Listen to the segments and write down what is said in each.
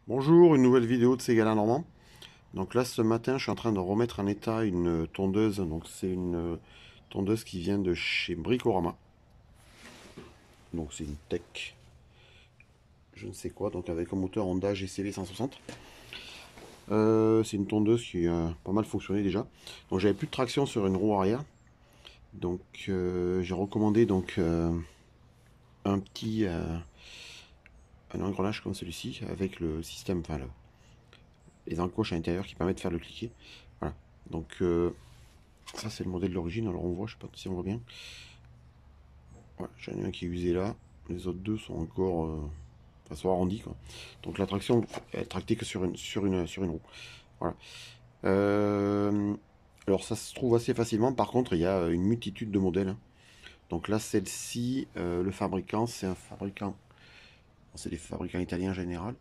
Bonjour, une nouvelle vidéo de Ségala Normand. Donc là, ce matin, je suis en train de remettre en état une tondeuse. Donc c'est une tondeuse qui vient de chez Bricorama. Donc c'est une Tech, je ne sais quoi, donc avec un moteur Honda GCV 160. C'est une tondeuse qui a pas mal fonctionné déjà. Donc j'avais plus de traction sur une roue arrière. Donc j'ai recommandé un petit un engrenage comme celui-ci avec le système, les encoches à l'intérieur qui permettent de faire le cliquet. Voilà. Donc ça c'est le modèle de l'origine, alors on voit, je sais pas si on voit bien. Voilà, j'en ai un qui est usé là, les autres deux sont encore sont arrondis quoi. Donc la traction est tractée que sur une roue. Voilà. Euh, alors ça se trouve assez facilement, par contre il y a une multitude de modèles. Donc là celle-ci, le fabricant, c'est un fabricant, c'est des fabricants italiens en général.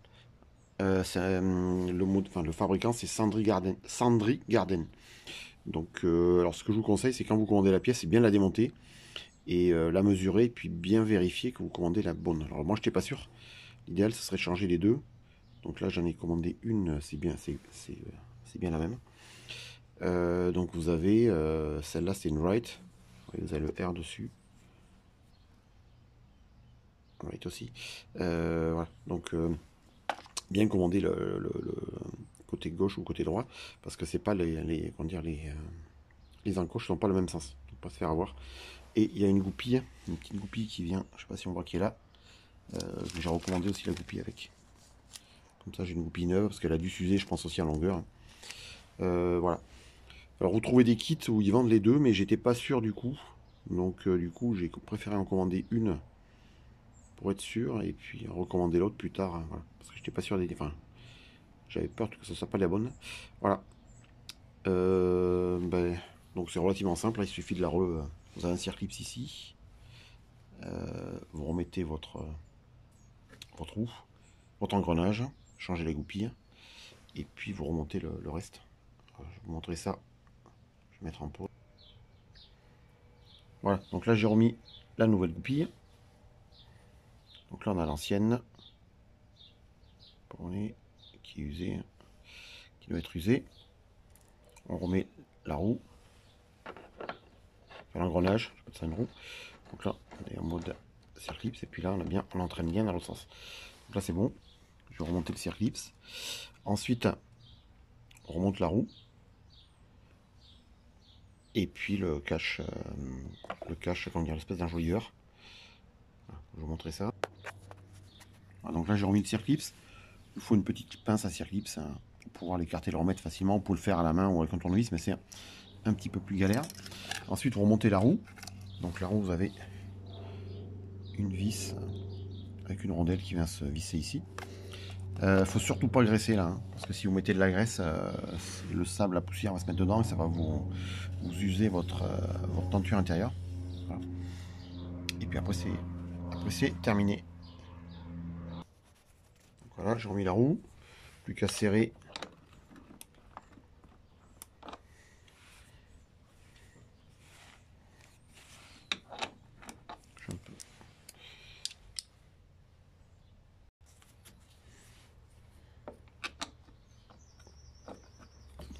Le fabricant c'est Sandri Garden. Sandri Garden. Donc alors ce que je vous conseille, c'est quand vous commandez la pièce, c'est bien la démonter et la mesurer, puis bien vérifier que vous commandez la bonne. Alors moi je n'étais pas sûr. L'idéal ce serait de changer les deux. Donc là j'en ai commandé une, c'est bien la même. Donc vous avez celle-là, c'est une Wright. Vous avez le R dessus. Wright aussi. Voilà. Donc bien commander le côté gauche ou côté droit, parce que c'est pas comment dire, les encoches sont pas le même sens. Donc pas se faire avoir. Et il y a une goupille, une petite goupille qui vient, je sais pas si on voit qui est là. J'ai recommandé aussi la goupille avec. Comme ça j'ai une goupille neuve, parce qu'elle a dû s'user, je pense aussi en longueur. Voilà. Alors vous trouvez des kits où ils vendent les deux, mais j'étais pas sûr du coup. Donc du coup j'ai préféré en commander une pour être sûr, et puis recommander l'autre plus tard. Voilà. Parce que j'étais pas sûr des. Enfin, j'avais peur que ce soit pas la bonne. Voilà. Ben, donc c'est relativement simple, il suffit de vous avez un circlips ici. Vous remettez votre roue, votre engrenage, changez la goupille, et puis vous remontez le reste. Je vais vous montrer ça. Je vais mettre en pause. Voilà, donc là j'ai remis la nouvelle goupille. Donc là on a l'ancienne, qui est usée, qui doit être usée. On remet la roue, enfin, l'engrenage, je peux ça une roue. Donc là on est en mode circlips, et puis là on entraîne bien dans l'autre sens. Donc là c'est bon. Je vais remonter le circlips. Ensuite, on remonte la roue. Et puis comment dire, l'espèce d'enjoliveur. Voilà, je vais vous montrer ça. Voilà, donc là, j'ai remis le circlips. Il faut une petite pince à circlips pour pouvoir l'écarter et le remettre facilement. On peut le faire à la main ou avec un tournevis, mais c'est un petit peu plus galère. Ensuite, vous remontez la roue. Donc la roue, vous avez une vis avec une rondelle qui vient se visser ici. Faut surtout pas graisser là, hein, parce que si vous mettez de la graisse, le sable, la poussière va se mettre dedans et ça va vous user votre tenture intérieure. Voilà. Et puis après c'est terminé. Donc voilà, j'ai remis la roue, plus qu'à serrer.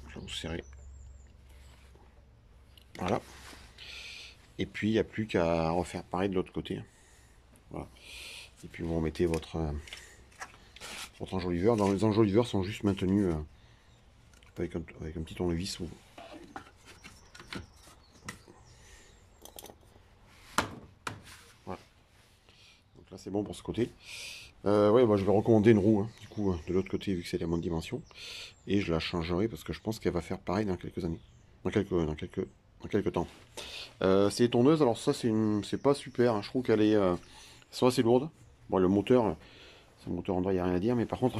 Je vais vous serrer. Voilà. Et puis il n'y a plus qu'à refaire pareil de l'autre côté. Voilà. Et puis vous remettez votre enjoliveur. Les enjoliveurs sont juste maintenus avec un petit tournevis. Voilà. Donc là c'est bon pour ce côté. Ouais, bah, je vais recommander une roue, hein, du coup, de l'autre côté, vu que c'est la bonne dimension. Et je la changerai parce que je pense qu'elle va faire pareil dans quelques années. Dans quelques temps. C'est les tondeuses, alors ça, c'est pas super. Hein, je trouve qu'elles sont assez lourdes. Bon, le moteur, c'est un moteur Honda, il n'y a rien à dire. Mais par contre,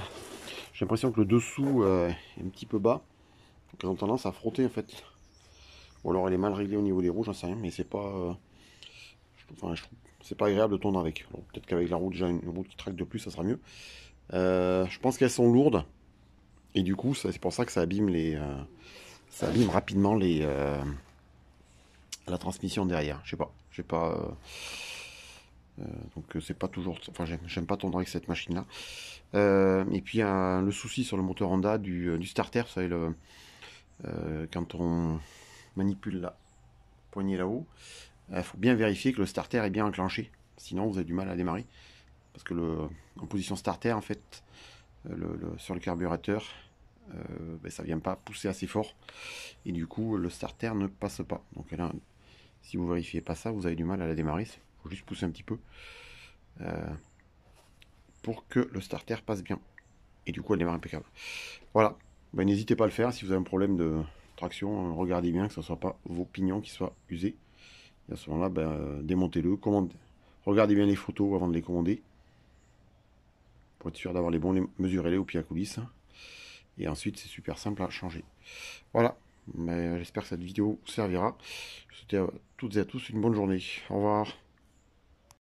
j'ai l'impression que le dessous est un petit peu bas. Donc elles ont tendance à frotter, en fait. Ou alors elle est mal réglée au niveau des roues, j'en sais rien. Mais c'est pas. C'est pas agréable de tourner avec. Peut-être qu'avec la roue, déjà une roue qui traque de plus, ça sera mieux. Je pense qu'elles sont lourdes. Et du coup, c'est pour ça que ça abîme ça abîme rapidement la transmission derrière. Je sais pas. Donc c'est pas toujours, enfin j'aime pas tondre avec cette machine là. Et puis le souci sur le moteur Honda du starter, vous savez, quand on manipule la poignée là-haut, il faut bien vérifier que le starter est bien enclenché, sinon vous avez du mal à démarrer. Parce que en position starter, en fait, sur le carburateur, ben, ça vient pas pousser assez fort, et du coup le starter ne passe pas. Donc là, si vous vérifiez pas ça, vous avez du mal à la démarrer. Il faut juste pousser un petit peu pour que le starter passe bien. Et du coup, elle démarre impeccable. Voilà. Ben, n'hésitez pas à le faire. Si vous avez un problème de traction, regardez bien que ce ne soit pas vos pignons qui soient usés. Et à ce moment-là, ben, démontez-le. Regardez bien les photos avant de les commander. Pour être sûr d'avoir les bons, mesurez-les au pied à coulisses. Et ensuite, c'est super simple à changer. Voilà. Ben, j'espère que cette vidéo vous servira. Je vous souhaite à toutes et à tous une bonne journée. Au revoir.